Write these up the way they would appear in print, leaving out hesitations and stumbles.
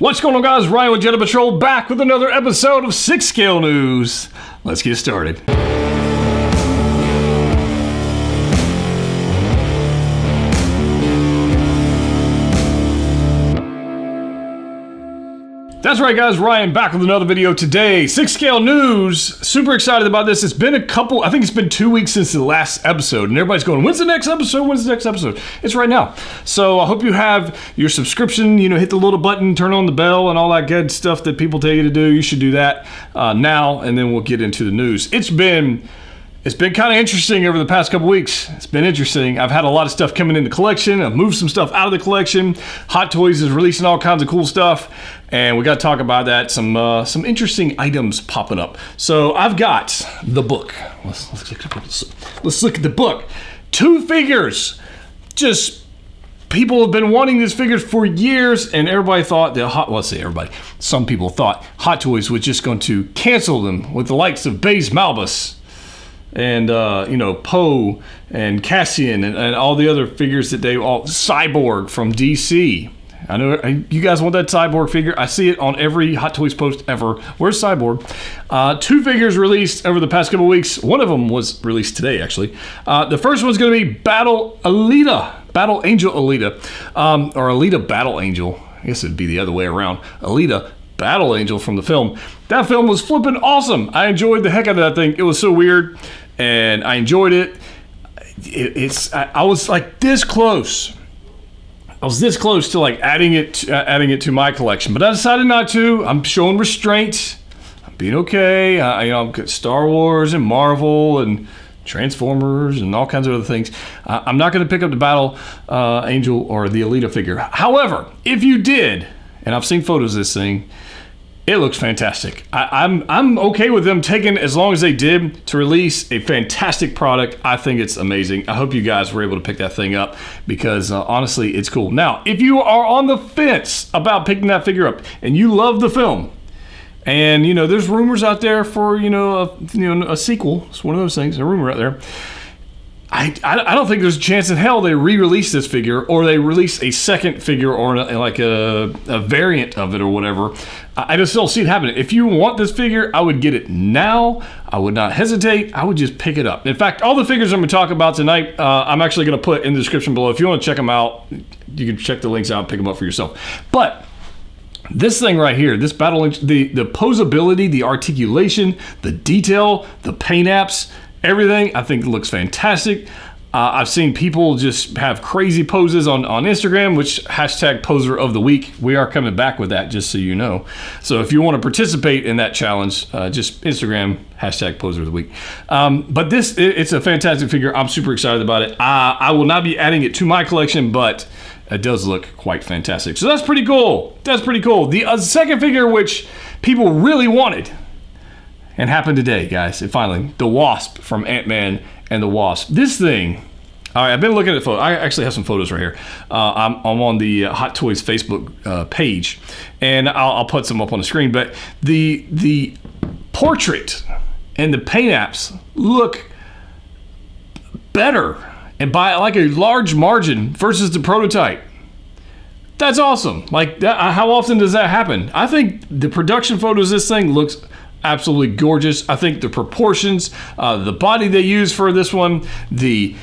What's going on, guys? Ryan with Jedha Patrol back with another episode of 6 Scale News. Let's get started. That's right, guys. Ryan back with another video today. 6 Scale News. Super excited about this. It's been I think it's been 2 weeks since the last episode, and everybody's going, when's the next episode? When's the next episode? It's right now. So I hope you have your subscription, hit the little button, turn on the bell, and all that good stuff that people tell you to do. You should do that now, and then we'll get into the news. It's been kind of interesting over the past couple weeks. It's been interesting. I've had a lot of stuff coming in the collection. I've moved some stuff out of the collection. Hot Toys is releasing all kinds of cool stuff, and we got to talk about that. Some interesting items popping up. So I've got the book. Let's look at the book. 2 figures. Just people have been wanting these figures for years, and everybody thought some people thought Hot Toys was just going to cancel them with the likes of Baze Malbus and Poe and Cassian and all the other figures that Cyborg from DC. I know you guys want that Cyborg figure. I see it on every Hot Toys post ever. Where's Cyborg? 2 figures released over the past couple weeks. One of them was released today, actually. The first one's going to be Battle Angel Elita, or Elita Battle Angel. I guess it'd be the other way around. Elita Battle Angel from the film. That film was flipping awesome. I enjoyed the heck out of that thing. It was so weird, and I enjoyed it. I was like this close. I was this close to like adding it to my collection, but I decided not to. I'm showing restraint. I'm being okay. I've got Star Wars and Marvel and Transformers and all kinds of other things. I'm not going to pick up the Battle Angel or the Elita figure. However, if you did, and I've seen photos of this thing, it looks fantastic. I'm okay with them taking as long as they did to release a fantastic product. I think it's amazing. I hope you guys were able to pick that thing up because honestly, it's cool. Now, if you are on the fence about picking that figure up and you love the film, and there's rumors out there for a sequel. It's one of those things. A rumor out there. I don't think there's a chance in hell they re-release this figure or they release a second figure or a variant of it or whatever. I just don't see it happening. If you want this figure, I would get it now. I would not hesitate. I would just pick it up. In fact, all the figures I'm going to talk about tonight, I'm actually going to put in the description below. If you want to check them out, you can check the links out and pick them up for yourself. But this thing right here, this Battle, the posability, the articulation, the detail, the paint apps, everything, I think looks fantastic. I've seen people just have crazy poses on Instagram, which hashtag poser of the week. We are coming back with that, just so you know. So if you want to participate in that challenge, just Instagram hashtag poser of the week. But it's a fantastic figure. I'm super excited about it. I will not be adding it to my collection, but it does look quite fantastic. So that's pretty cool. The second figure, which people really wanted, and happened today, guys. Finally, the Wasp from Ant-Man and the Wasp. This thing, all right, I've been looking at photos. I actually have some photos right here. I'm on the Hot Toys Facebook page, and I'll put some up on the screen. But the portrait and the paint apps look better, and by like a large margin versus the prototype. That's awesome. Like that, how often does that happen? I think the production photos of this thing looks absolutely gorgeous. I think the proportions, the body they use for this one, the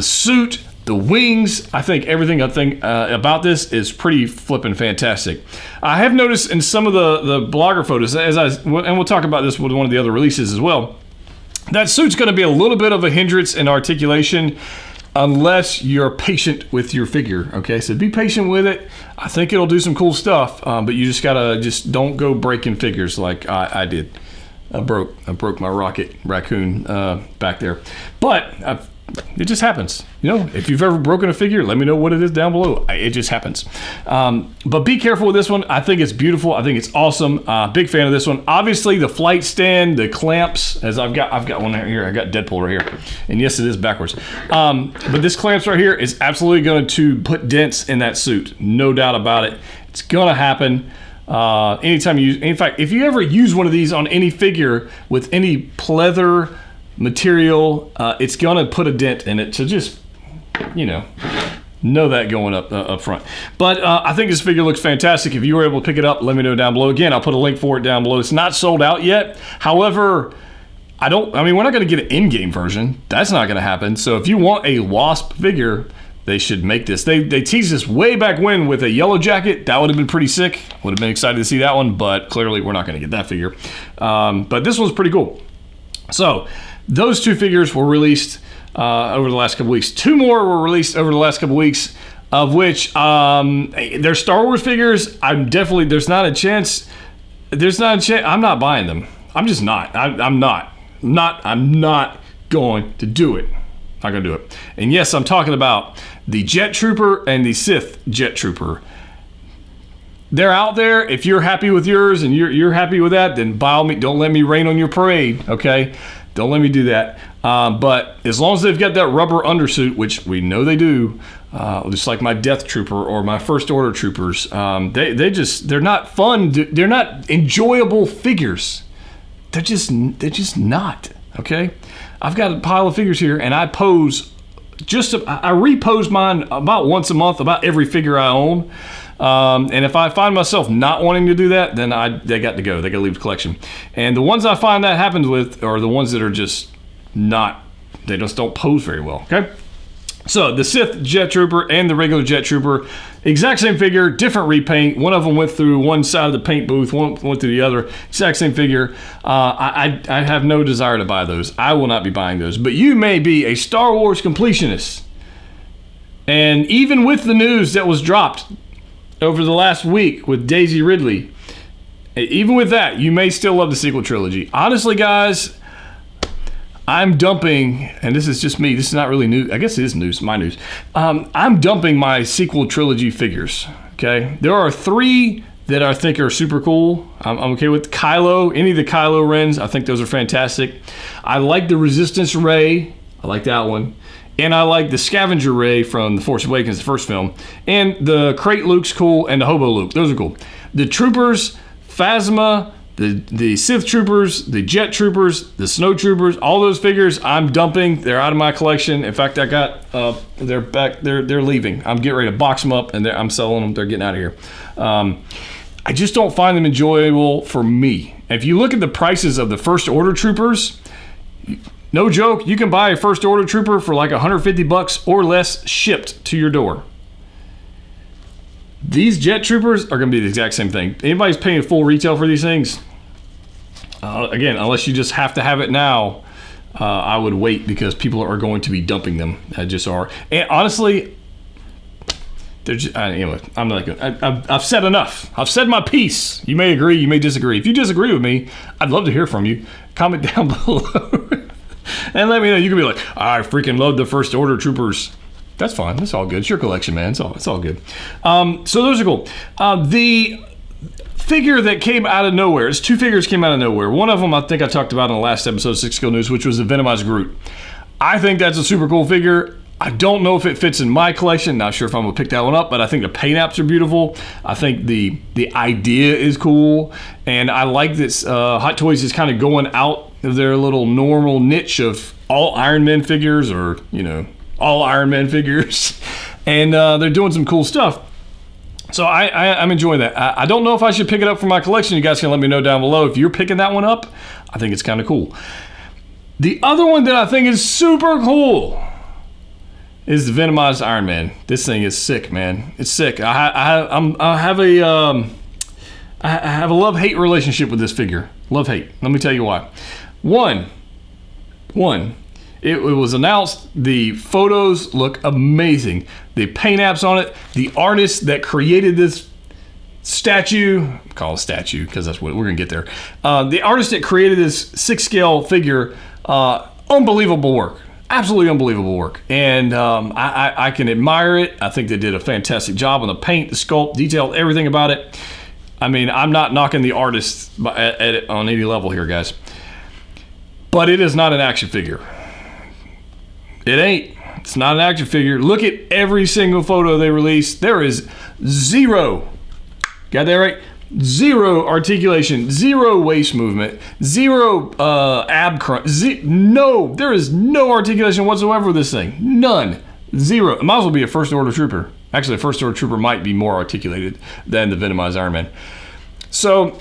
suit, the wings, I think everything about this is pretty flippin' fantastic. I have noticed in some of the blogger photos, and we'll talk about this with one of the other releases as well, that suit's going to be a little bit of a hindrance in articulation unless you're patient with your figure. Okay, so be patient with it. I think it'll do some cool stuff, but you just don't go breaking figures like I did. I broke my rocket raccoon back there, but it just happens. If you've ever broken a figure, let me know what it is down below. It just happens. But be careful with this one. I think it's beautiful. I think it's awesome. Big fan of this one. Obviously, the flight stand, the clamps, as I've got one right here. I got Deadpool right here, and yes, it is backwards. But this clamps right here is absolutely going to put dents in that suit. No doubt about it. It's going to happen. Anytime you use, in fact, if you ever use one of these on any figure with any pleather material, it's gonna put a dent in it. So just Know that going up front. But I think this figure looks fantastic. If you were able to pick it up, let me know down below. Again, I'll put a link for it down below. It's not sold out yet. However, we're not going to get an in-game version. That's not going to happen. So if you want a Wasp figure, they should make this. They teased this way back when with a yellow jacket. That would have been pretty sick. Would have been excited to see that one, but clearly we're not going to get that figure. But this one's pretty cool. So those two figures were released over the last couple weeks. Two more were released over the last couple weeks, of which they're Star Wars figures. There's not a chance. I'm not buying them. I'm just not. I'm not going to do it. Not gonna do it. And yes, I'm talking about the Jet Trooper and the Sith Jet Trooper. They're out there. If you're happy with yours and you're happy with that, then by all means, don't let me rain on your parade, okay? Don't let me do that. But as long as they've got that rubber undersuit, which we know they do, just like my Death Trooper or my First Order Troopers, they're not fun. They're not enjoyable figures. They're just not, okay? I've got a pile of figures here, and I repose mine about once a month, about every figure I own. And if I find myself not wanting to do that, then they got to go. They got to leave the collection. And the ones I find that happens with are the ones that are just they just don't pose very well, okay? So the Sith Jet Trooper and the regular Jet Trooper, exact same figure, different repaint. One of them went through one side of the paint booth, one went through the other. Exact same figure. I have no desire to buy those. I will not be buying those. But you may be a Star Wars completionist. And even with the news that was dropped over the last week with Daisy Ridley, even with that, you may still love the sequel trilogy. Honestly, guys, I'm dumping, and this is just me, this is not really news, I guess it is news, my news. I'm dumping my sequel trilogy figures, okay? There are 3 that I think are super cool. I'm okay with Kylo, any of the Kylo Rens, I think those are fantastic. I like the Resistance Ray, I like that one. And I like the Scavenger Ray from The Force Awakens, the first film. And the Crate Luke's cool, and the Hobo Luke, those are cool. The Troopers, Phasma, the Sith Troopers, the Jet Troopers, the Snow Troopers, all those figures I'm dumping. They're out of my collection. In fact, I got they're back. They're leaving. I'm getting ready to box them up, and I'm selling them. They're getting out of here. I just don't find them enjoyable for me. If you look at the prices of the First Order Troopers, no joke, you can buy a First Order Trooper for like $150 or less shipped to your door. These Jet Troopers are going to be the exact same thing. Anybody's paying full retail for these things, again, unless you just have to have it now, I would wait, because people are going to be dumping them. Just are. And honestly, they're just, anyway, I'm not gonna, I've said enough. I've said my piece. You may agree, you may disagree. If you disagree with me, I'd love to hear from you. Comment down below and let me know. You can be like, I freaking love the First Order Troopers. That's fine. That's all good. It's your collection, man. It's all good. So those are cool. The figure that came out of nowhere. It's 2 figures came out of nowhere. One of them I think I talked about in the last episode of 6 Skill News, which was the Venomized Groot. I think that's a super cool figure. I don't know if it fits in my collection. Not sure if I'm gonna pick that one up, but I think the paint apps are beautiful. I think the idea is cool, and I like this. Hot Toys is kind of going out of their little normal niche of all Iron Man figures, or all Iron Man figures, and they're doing some cool stuff. So I'm enjoying that. I don't know if I should pick it up for my collection. You guys can let me know down below if you're picking that one up. I think it's kind of cool. The other one that I think is super cool is the Venomized Iron Man. This thing is sick, man. It's sick. I have a love-hate relationship with this figure. Love-hate. Let me tell you why. One. It was announced, the photos look amazing. The paint apps on it, the artist that created this statue, call it statue because that's what we're gonna get there. The artist that created this 6-scale figure, unbelievable work. Absolutely unbelievable work. And I can admire it. I think they did a fantastic job on the paint, the sculpt, detail, everything about it. I mean, I'm not knocking the artist on any level here, guys. But it is not an action figure. It ain't. It's not an action figure. Look at every single photo they released. There is zero, got that right? Zero articulation, zero waist movement, zero ab crunch. No, there is no articulation whatsoever with this thing. None. Zero. It might as well be a First Order Trooper. Actually, a First Order Trooper might be more articulated than the Venomized Iron Man. So,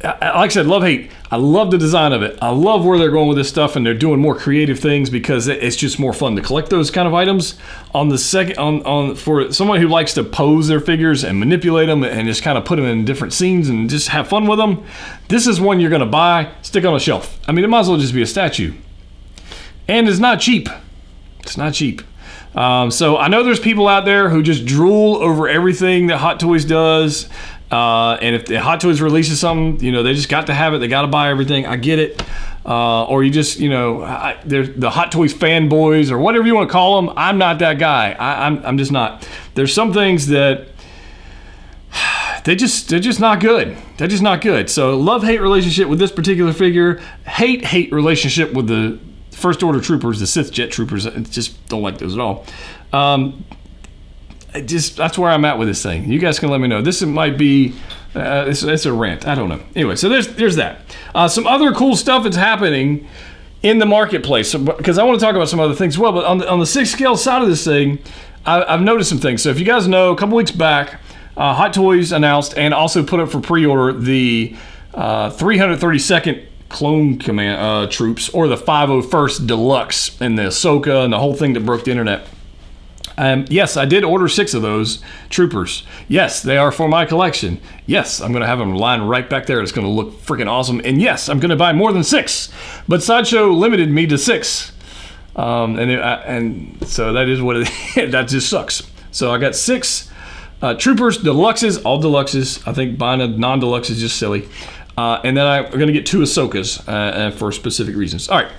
like I said, love-hate. I love the design of it. I love where they're going with this stuff, and they're doing more creative things because it's just more fun to collect those kind of items. On the second, for someone who likes to pose their figures and manipulate them and just kind of put them in different scenes and just have fun with them, this is one you're going to buy, stick on a shelf. I mean, it might as well just be a statue. And it's not cheap. It's not cheap. So I know there's people out there who just drool over everything that Hot Toys does. And if the Hot Toys releases something, you know, they just got to have it. They got to buy everything. I get it. Or you just, you know, they're the Hot Toys fanboys or whatever you want to call them. I'm not that guy. I'm just not. There's some things that they're just not good. They're just not good. So love-hate relationship with this particular figure. Hate relationship with the First Order Troopers, the Sith Jet Troopers. I just don't like those at all. That's where I'm at with this thing. You guys can let me know. This might be it's a rant. I don't know. Anyway, so there's that. Some other cool stuff that's happening in the marketplace, because I want to talk about some other things as well. But on the 6 scale side of this thing, I've noticed some things. So if you guys know, a couple weeks back, Hot Toys announced and also put up for pre-order the 332nd Clone Command troops, or the 501st Deluxe, and the Ahsoka and the whole thing that broke the internet. Yes, I did order 6 of those troopers. Yes, they are for my collection. Yes, I'm going to have them lined right back there. It's going to look freaking awesome. And yes, I'm going to buy more than 6. But Sideshow limited me to 6. And so that is what it is. That just sucks. So I got 6 troopers, deluxes, all deluxes. I think buying a non-deluxe is just silly. And then I'm going to get 2 Ahsokas for specific reasons. All right,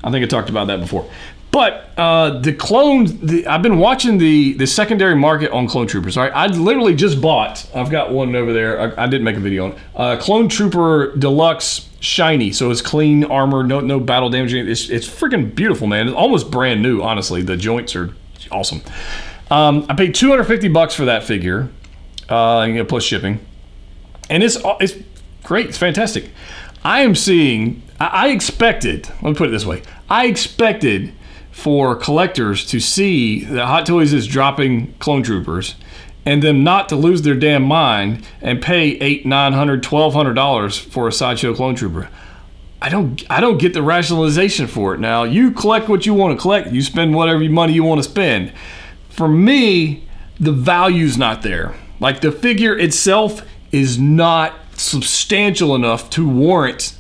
I think I talked about that before. But the clones, I've been watching the secondary market on clone troopers. All right, I literally just bought, I've got one over there. I didn't make a video on it. Clone Trooper Deluxe Shiny. So it's clean armor, no battle damage. It's freaking beautiful, man. It's almost brand new, honestly. The joints are awesome. I paid $250 for that figure, plus shipping. And it's great. It's fantastic. I expected, let me put it this way. I expected for collectors to see that Hot Toys is dropping clone troopers and them not to lose their damn mind and pay $800, $900, $1,200 for a Sideshow clone trooper. I don't get the rationalization for it. Now, you collect what you want to collect. You spend whatever money you want to spend. For me, the value's not there. Like, the figure itself is not substantial enough to warrant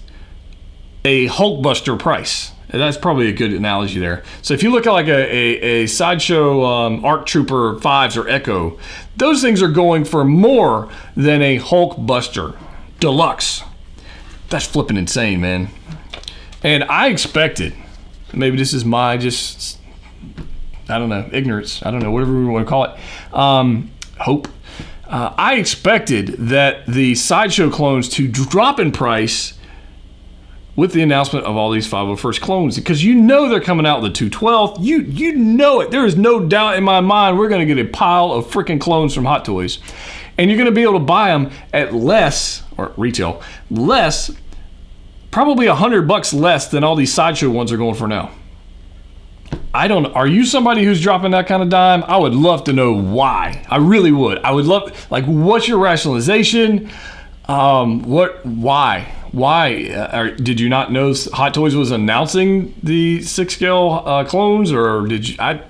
a Hulkbuster price. That's probably a good analogy there. So if you look at like a Sideshow ARC Trooper 5s or Echo, those things are going for more than a Hulkbuster Deluxe. That's flipping insane, man. And I expected, maybe this is my just, I don't know, ignorance. I don't know, whatever we want to call it. Hope. I expected that the Sideshow clones to drop in price with the announcement of all these 501st clones, because you know they're coming out with the 212. You know it. There is no doubt in my mind we're going to get a pile of freaking clones from Hot Toys. And you're going to be able to buy them at less, or retail, less, probably $100 less than all these Sideshow ones are going for now. Are you somebody who's dropping that kind of dime? I would love to know why. I really would. I would love, like, what's your rationalization? Why? Did you not know Hot Toys was announcing the 6 scale clones, or did you? I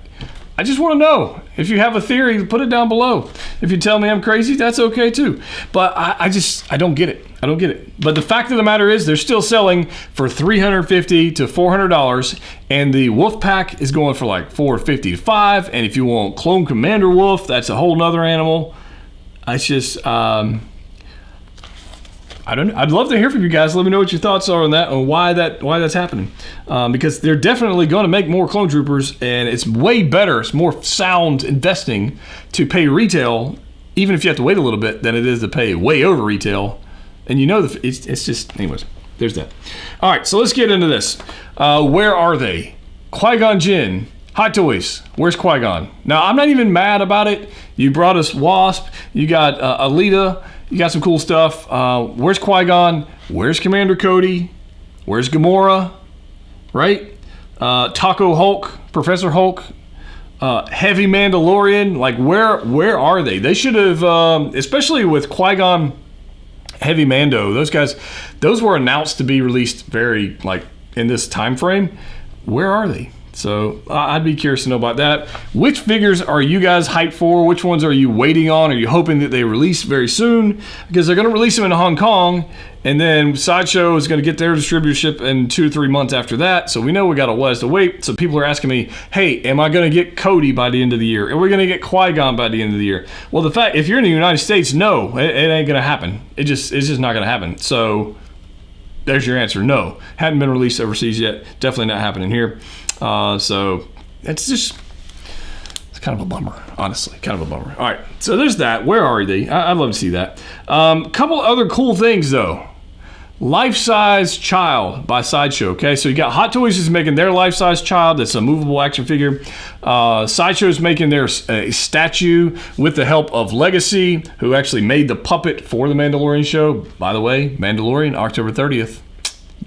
just want to know. If you have a theory, put it down below. If you tell me I'm crazy, that's okay too. But I don't get it. I don't get it. But the fact of the matter is, they're still selling for $350 to $400, and the Wolf Pack is going for like $450 to $500. And if you want Clone Commander Wolf, that's a whole nother animal. It's just I don't know. I'd love to hear from you guys. Let me know what your thoughts are on that, and why that's happening. Because they're definitely going to make more clone troopers, and it's way better. It's more sound investing to pay retail, even if you have to wait a little bit, than it is to pay way over retail. And you know, it's just, anyways, there's that. All right, so let's get into this. Where are they? Qui-Gon Jinn, Hot Toys. Where's Qui-Gon? Now, I'm not even mad about it. You brought us Wasp. You got Elita. You got some cool stuff. Where's Qui-Gon? Where's Commander Cody? Where's Gamora? Right? Taco Hulk, Professor Hulk. Heavy Mandalorian, like where are they? They should have, especially with Qui-Gon, Heavy Mando, those guys, those were announced to be released very, like, in this time frame. Where are they? So I'd be curious to know about that. Which figures are you guys hyped for? Which ones are you waiting on? Are you hoping that they release very soon? Because they're going to release them in Hong Kong, and then Sideshow is going to get their distributorship in 2 to 3 months after that. So we know we got a ways to wait. So people are asking me, hey, am I going to get Cody by the end of the year? Are we going to get Qui-Gon by the end of the year? Well, the fact, if you're in the United States, no, it ain't going to happen. It's just not going to happen. So there's your answer. No, hadn't been released overseas yet. Definitely not happening here. So it's kind of a bummer, honestly, kind of a bummer. All right, so there's that. Where are they? I'd love to see that. Couple other cool things though. Life-size child by Sideshow. Okay, so you got Hot Toys is making their life-size child. That's a movable action figure. Sideshow is making their statue with the help of Legacy, who actually made the puppet for the Mandalorian show. By the way, Mandalorian, October 30th.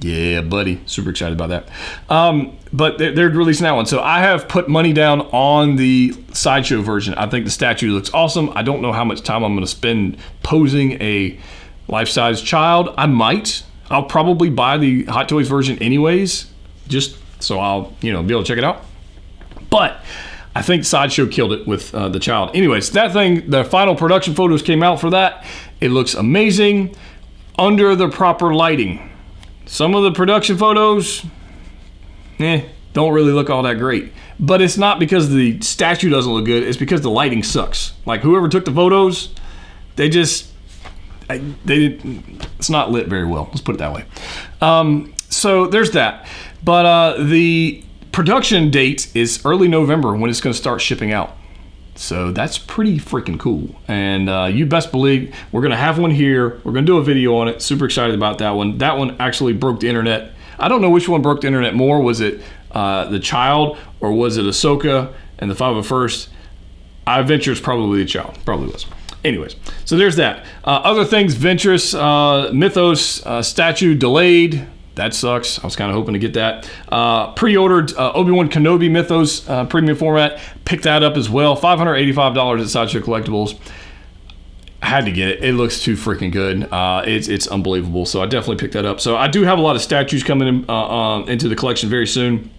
Yeah, buddy. Super excited about that. But they're releasing that one. So I have put money down on the Sideshow version. I think the statue looks awesome. I don't know how much time I'm going to spend posing a life-size child. I might. I'll probably buy the Hot Toys version anyways, just so I'll be able to check it out. But I think Sideshow killed it with the child. Anyways, that thing, the final production photos came out for that. It looks amazing under the proper lighting. Some of the production photos, don't really look all that great. But it's not because the statue doesn't look good. It's because the lighting sucks. Like, whoever took the photos, it's not lit very well. Let's put it that way. So there's that. But the production date is early November when it's going to start shipping out. So that's pretty freaking cool. And you best believe we're going to have one here. We're going to do a video on it. Super excited about that one. That one actually broke the internet. I don't know which one broke the internet more. Was it the child, or was it Ahsoka and the 501st? I venture it's probably the child. Probably was. Anyways, so there's that. Other things, Ventress, Mythos statue delayed. That sucks. I was kind of hoping to get that. Pre-ordered Obi-Wan Kenobi Mythos premium format. Picked that up as well. $585 at Sideshow Collectibles. I had to get it. It looks too freaking good. It's unbelievable. So I definitely picked that up. So I do have a lot of statues coming in, into the collection very soon.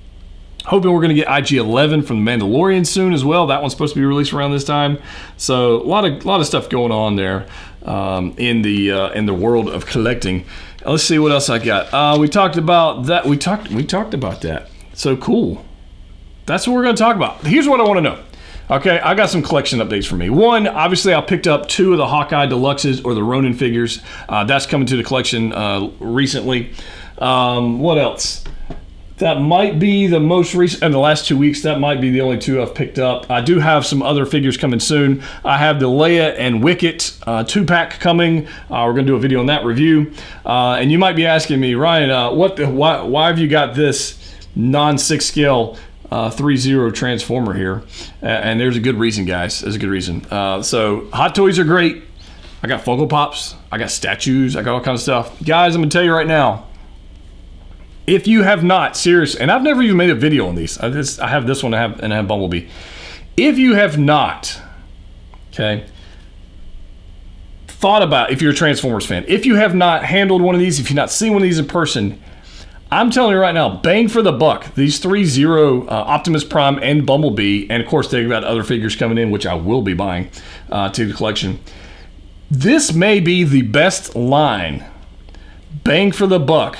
Hoping we're going to get IG-11 from The Mandalorian soon as well. That one's supposed to be released around this time. So a lot of stuff going on there in the world of collecting. Let's see what else I got. We talked about that. We talked about that. So cool. That's what we're going to talk about. Here's what I want to know. Okay, I got some collection updates for me. One, obviously I picked up 2 of the Hawkeye Deluxes, or the Ronin figures. That's coming to the collection recently. What else? That might be the most recent, in the last 2 weeks, that might be the only 2 I've picked up. I do have some other figures coming soon. I have the Leia and Wicket 2-pack coming. We're going to do a video on that review. And you might be asking me, Ryan, why have you got this non-6 scale 3-0 Transformer here? And there's a good reason, guys. There's a good reason. So Hot Toys are great. I got Funko Pops. I got statues. I got all kinds of stuff. Guys, I'm going to tell you right now, if you have not, seriously, and I've never even made a video on these. I have this one, and I have Bumblebee. If you have not, okay, thought about, if you're a Transformers fan, if you have not handled one of these, if you've not seen one of these in person, I'm telling you right now, bang for the buck. These 3-0 Optimus Prime and Bumblebee, and of course they've got other figures coming in, which I will be buying to the collection. This may be the best line, bang for the buck,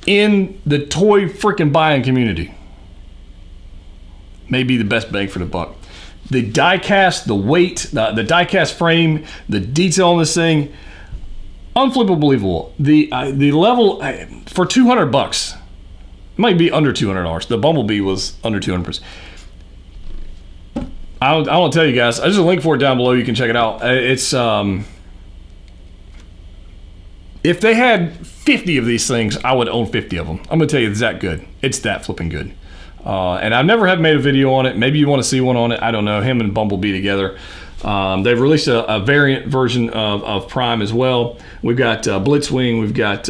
in the toy freaking buying community. Maybe the best bang for the buck. The die cast, the weight, the die cast frame, the detail on this thing, unflippable, believable. The level for $200, it might be under $200. The Bumblebee was under $200. I won't tell you guys. There's a link for it down below. You can check it out. It's if they had 50 of these things, I would own 50 of them. I'm gonna tell you, it's that good. It's that flipping good. And I've never have made a video on it. Maybe you want to see one on it. I don't know. Him and Bumblebee together. They've released a variant version of Prime as well. We've got Blitzwing. We've got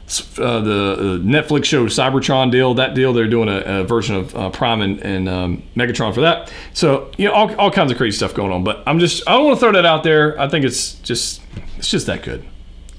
the Netflix show Cybertron deal, that deal, they're doing a version of Prime and Megatron for that. So, you know, all kinds of crazy stuff going on. But I don't want to throw that out there. I think it's just that good.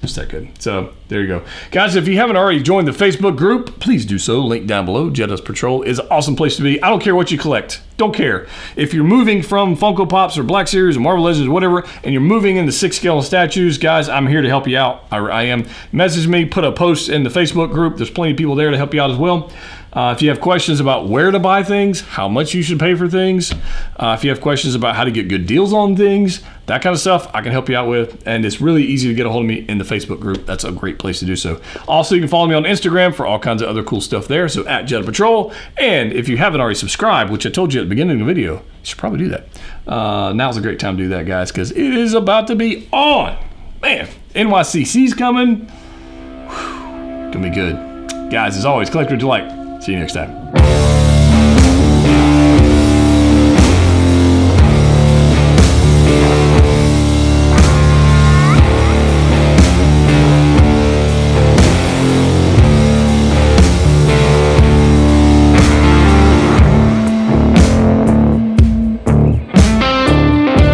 Just that good. So there you go. Guys, if you haven't already joined the Facebook group, please do so. Link down below. Jedha Patrol is an awesome place to be. I don't care what you collect. Don't care. If you're moving from Funko Pops or Black Series or Marvel Legends or whatever, and you're moving into 6-scale statues, guys, I'm here to help you out. I am. Message me, put a post in the Facebook group. There's plenty of people there to help you out as well. If you have questions about where to buy things, how much you should pay for things, if you have questions about how to get good deals on things, that kind of stuff, I can help you out with. And it's really easy to get a hold of me in the Facebook group. That's a great place to do so. Also, you can follow me on Instagram for all kinds of other cool stuff there. So at Jedha Patrol. And if you haven't already subscribed, which I told you at the beginning of the video, you should probably do that. Now's a great time to do that, guys, because it is about to be on. Man, NYCC's coming. Whew, gonna be good. Guys, as always, collector delight. See you next time.